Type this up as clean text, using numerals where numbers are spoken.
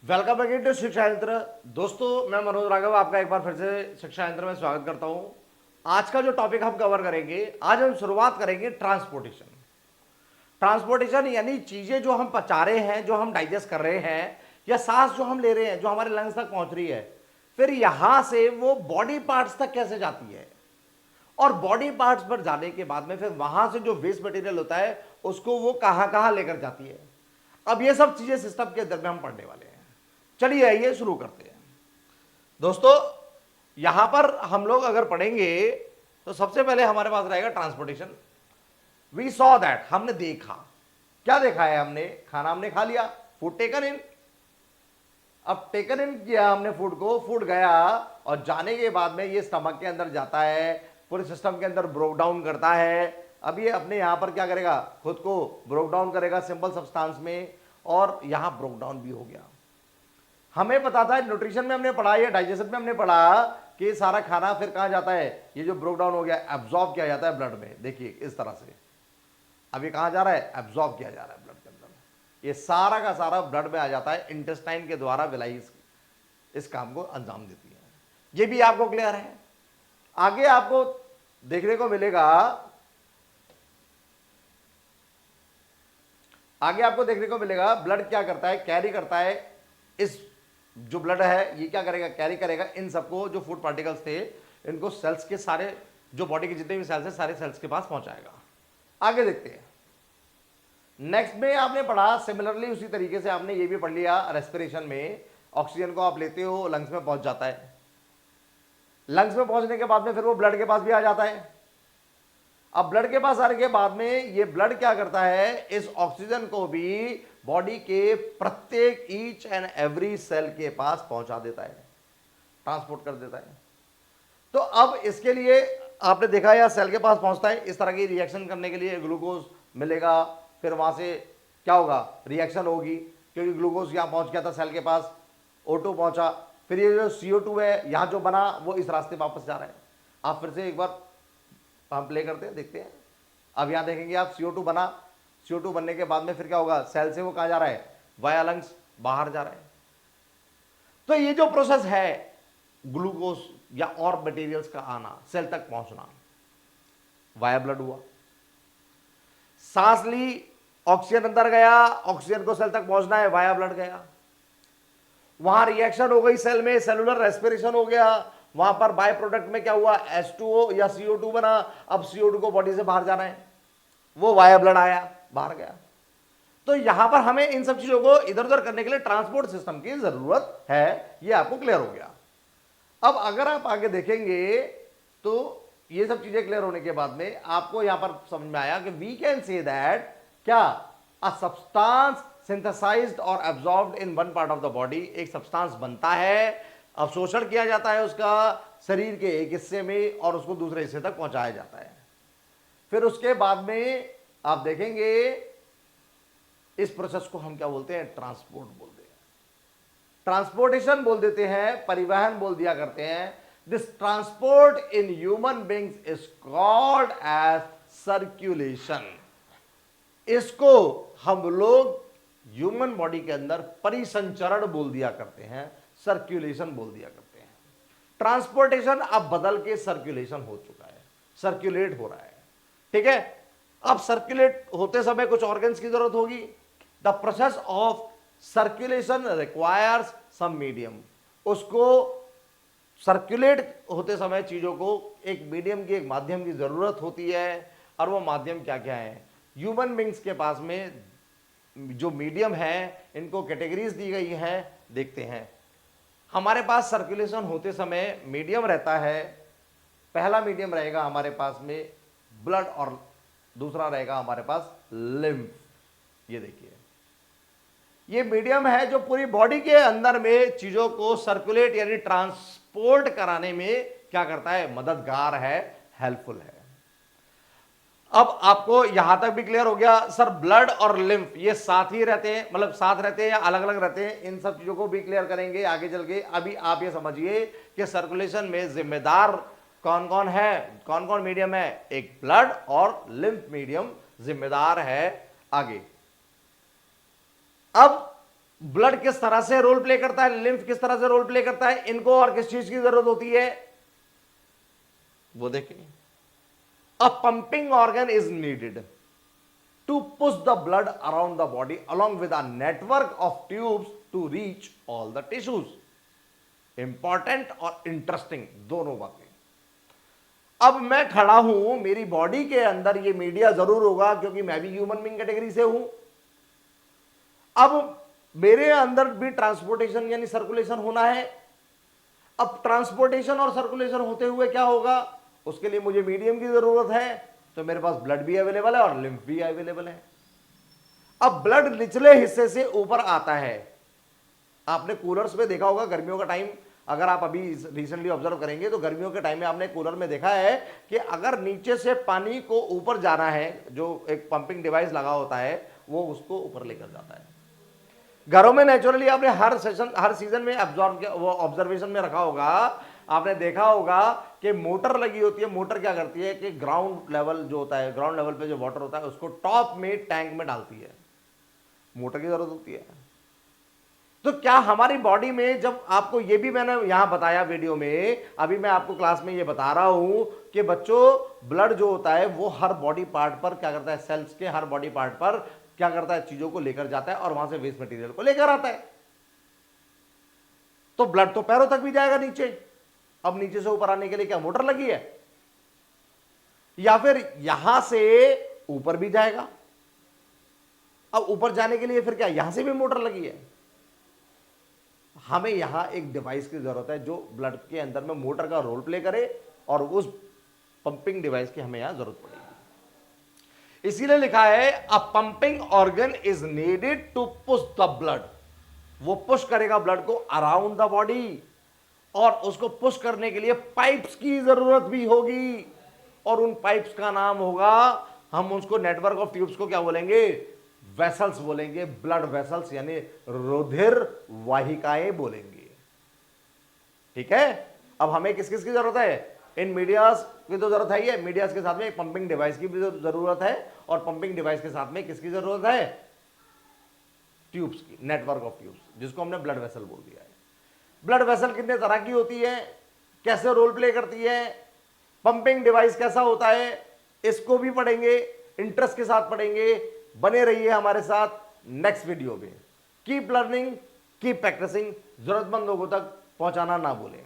Welcome again to शिक्षा यंत्र। दोस्तों, मैं मनोज राघव आपका एक बार फिर से शिक्षा यंत्र में स्वागत करता हूं। आज का जो टॉपिक हम कवर करेंगे, आज हम शुरुआत करेंगे ट्रांसपोर्टेशन। ट्रांसपोर्टेशन यानी चीजें जो हम पचा रहे हैं, जो हम डाइजेस्ट कर रहे हैं, या सांस जो हम ले रहे हैं, जो हमारे लंग्स तक पहुंच रही है, फिर यहां से वो बॉडी पार्ट्स तक कैसे जाती है, और बॉडी पार्ट्स पर जाने के बाद में फिर वहां से जो वेस्ट मटेरियल होता है उसको वो कहां कहां लेकर जाती है। अब ये सब चीजें सिस्टम के अंदर में हम पढ़ने वाले हैं। चलिए आइए शुरू करते हैं। दोस्तों, यहां पर हम लोग अगर पढ़ेंगे तो सबसे पहले हमारे पास रहेगा ट्रांसपोर्टेशन। वी सॉ दैट, हमने देखा। क्या देखा है हमने? खाना हमने खा लिया, फूड टेकन इन। अब टेकन इन किया हमने फूड को, फूड गया और जाने के बाद में ये स्टमक के अंदर जाता है, पूरे सिस्टम के अंदर ब्रोक डाउन करता है। अब ये अपने यहां पर क्या करेगा? खुद को ब्रोक डाउन करेगा सिंपल सब्सटेंस में, और यहां ब्रोक डाउन भी हो गया। हमें पता था, न्यूट्रिशन में हमने पढ़ा या डाइजेशन में हमने पढ़ा कि सारा खाना फिर कहां जाता है? ये जो ब्रोक डाउन हो गया एब्जॉर्ब किया जाता है ब्लड में। देखिए इस तरह से अभी कहां जा रहा है? एब्जॉर्ब किया जा रहा है ब्लड के अंदर। ये सारा का सारा ब्लड में आ जाता है, इंटेस्टाइन के द्वारा विलाई इस काम को अंजाम देती है। ये भी आपको क्लियर है। आगे आपको देखने को मिलेगा, ब्लड क्या करता है? कैरी करता है। इस जो ब्लड है ये क्या करेगा? कैरी करेगा इन सबको, जो फूड पार्टिकल्स थे इनको सेल्स के सारे, जो बॉडी के जितने भी सेल्स हैं सारे सेल्स के पास पहुंचाएगा। आगे देखते हैं। नेक्स्ट में आपने पढ़ा, सिमिलरली उसी तरीके से आपने ये भी पढ़ लिया, रेस्पिरेशन में ऑक्सीजन को आप लेते हो, लंग्स में पहुंच जाता है। लंग्स में पहुंचने के बाद में फिर वो ब्लड के पास भी आ जाता है। अब ब्लड के पास आने के बाद में ये ब्लड क्या करता है? इस ऑक्सीजन को भी बॉडी के प्रत्येक ईच एंड एवरी सेल के पास पहुंचा देता है, ट्रांसपोर्ट कर देता है। तो अब इसके लिए आपने देखा, या सेल के पास पहुंचता है इस तरह की रिएक्शन करने के लिए ग्लूकोज मिलेगा, फिर वहां से क्या होगा? रिएक्शन होगी, क्योंकि ग्लूकोज यहां पहुंच गया था सेल के पास, O2 पहुंचा, फिर ये जो CO2 है यहां जो बना वो इस रास्ते वापस जा रहा है। आप फिर से एक बार हम प्ले करते हैं, देखते हैं। अब यहां देखेंगे आप, CO2 बना, CO2 बनने के बाद में फिर क्या होगा? सेल से वो कहां जा रहा है? वाया लंग्स बाहर जा रहा है। तो ये जो प्रोसेस है ग्लूकोज या और मटेरियल्स का आना, सेल तक पहुंचना, वाया ब्लड हुआ। सांस ली, ऑक्सीजन अंदर गया, ऑक्सीजन को सेल तक पहुंचना है, वाया ब्लड गया। वहां रिएक्शन हो गई सेल में, सेलुलर रेस्पिरेशन हो गया। वहां पर बाय प्रोडक्ट में क्या हुआ? H2O या CO2 बना। अब CO2 को बॉडी से बाहर जाना है, वो वाया ब्लड आया, बाहर गया। तो यहां पर हमें इन सब चीजों को इधर उधर करने के लिए ट्रांसपोर्ट सिस्टम की जरूरत है। ये आपको क्लियर हो गया। अब अगर आप आगे देखेंगे तो ये सब चीजें क्लियर होने के बाद में आपको यहां पर समझ में आया कि वी कैन से दैट, क्या? अ सब्सटेंस सिंथेसाइज्ड और absorbed in one part of the body, एक सब्सटेंस बनता है, अवशोषण किया जाता है उसका शरीर के एक हिस्से में, और उसको दूसरे हिस्से तक पहुंचाया जाता है। फिर उसके बाद में आप देखेंगे इस प्रोसेस को हम क्या बोलते हैं? ट्रांसपोर्ट बोलते हैं, ट्रांसपोर्टेशन बोल देते हैं, परिवहन बोल दिया करते हैं। This transport in human beings is called as circulation. इसको हम लोग ह्यूमन बॉडी के अंदर परिसंचरण बोल दिया करते हैं, सर्कुलेशन बोल दिया करते हैं। ट्रांसपोर्टेशन अब बदल के सर्कुलेशन हो चुका है, सर्कुलेट हो रहा है। ठीक है। अब सर्कुलेट होते समय कुछ ऑर्गन्स की जरूरत होगी। The process of circulation requires some medium. उसको सर्कुलेट होते समय चीजों को एक मीडियम की, एक माध्यम की जरूरत होती है। और वो माध्यम क्या क्या है? ह्यूमन बींग्स के पास में जो मीडियम है, इनको कैटेगरीज दी गई हैं, देखते हैं। हमारे पास सर्कुलेशन होते समय मीडियम रहता है। पहला मीडियम रहेगा हमारे पास में ब्लड, और दूसरा रहेगा हमारे पास लिम्फ। ये देखिए, ये मीडियम है जो पूरी बॉडी के अंदर में चीजों को सर्कुलेट यानी ट्रांसपोर्ट कराने में क्या करता है? मददगार है, हेल्पफुल है। अब आपको यहां तक भी क्लियर हो गया। सर, ब्लड और लिम्फ ये साथ ही रहते हैं, मतलब साथ रहते हैं या अलग अलग रहते हैं? इन सब चीजों को भी क्लियर करेंगे आगे चल के। अभी आप ये समझिए कि सर्कुलेशन में जिम्मेदार कौन कौन है, कौन कौन मीडियम है? एक ब्लड और लिम्फ मीडियम जिम्मेदार है। आगे अब ब्लड किस तरह से रोल प्ले करता है, लिम्फ किस तरह से रोल प्ले करता है, इनको और किस चीज की जरूरत होती है वो देखें। अ pumping organ is needed to push the blood around the body along with a network of tubes to reach all the tissues. Important और इंटरेस्टिंग दोनों बातें। अब मैं खड़ा हूं, मेरी बॉडी के अंदर ये मीडिया जरूर होगा क्योंकि मैं भी ह्यूमन बीइंग कैटेगरी से हूं। अब मेरे अंदर भी ट्रांसपोर्टेशन यानी सर्कुलेशन होना है। अब ट्रांसपोर्टेशन और सर्कुलेशन होते हुए क्या होगा, उसके लिए मुझे मीडियम की जरूरत है, तो मेरे पास ब्लड भी अवेलेबल है और लिम्फ भी अवेलेबल है। अब ब्लड निचले हिस्से से ऊपर आता है। आपने कूलर्स में देखा होगा गर्मियों का टाइम, अगर आप अभी रिसेंटली ऑब्जर्व करेंगे तो गर्मियों के टाइम में आपने कूलर में देखा है कि अगर नीचे से पानी को ऊपर जाना है, जो एक पंपिंग डिवाइस लगा होता है वो उसको ऊपर लेकर जाता है। घरों में नेचुरली आपने हर सीजन में ऑब्जर्वेशन में रखा होगा, आपने देखा होगा कि मोटर लगी होती है। मोटर क्या करती है कि ग्राउंड लेवल जो होता है, ग्राउंड लेवल पे जो वाटर होता है उसको टॉप में टैंक में डालती है। मोटर की जरूरत होती है। तो क्या हमारी बॉडी में, जब आपको ये भी मैंने यहां बताया वीडियो में, अभी मैं आपको क्लास में ये बता रहा हूं कि बच्चों ब्लड जो होता है वो हर बॉडी पार्ट पर क्या करता है, सेल्स के हर बॉडी पार्ट पर क्या करता है, चीजों को लेकर जाता है और वहां से वेस्ट मटेरियल को लेकर आता है। तो ब्लड तो पैरों तक भी जाएगा नीचे। अब नीचे से ऊपर आने के लिए क्या मोटर लगी है, या फिर यहां से ऊपर भी जाएगा। अब ऊपर जाने के लिए फिर क्या यहां से भी मोटर लगी है। हमें यहां एक डिवाइस की जरूरत है जो ब्लड के अंदर में मोटर का रोल प्ले करे, और उस पंपिंग डिवाइस की हमें यहां जरूरत पड़ेगी। इसीलिए लिखा है a pumping organ is needed to push the blood. वो पुश करेगा ब्लड को अराउंड द बॉडी, और उसको पुश करने के लिए पाइप्स की जरूरत भी होगी, और उन पाइप्स का नाम होगा, हम उसको नेटवर्क ऑफ ट्यूब्स को क्या बोलेंगे, वेसल्स बोलेंगे। ब्लड वेसल्स यानी रुधिर वाहिकाएं बोलेंगे। ठीक है। अब हमें किस किस की जरूरत है, इन मीडियास की तो जरूरत है ही है, मीडियास के साथ में एक पंपिंग डिवाइस की भी जरूरत है, और पंपिंग डिवाइस के साथ में किसकी जरूरत है, ट्यूब्स की, नेटवर्क ऑफ ट्यूब्स, जिसको हमने ब्लड वेसल बोल दिया है। ब्लड वेसल कितने तरह की होती है, कैसे रोल प्ले करती है, पंपिंग डिवाइस कैसा होता है, इसको भी पढ़ेंगे, इंटरेस्ट के साथ पढ़ेंगे। बने रहिए हमारे साथ नेक्स्ट वीडियो में। कीप लर्निंग, कीप प्रैक्टिसिंग, जरूरतमंद लोगों तक पहुंचाना ना भूलें।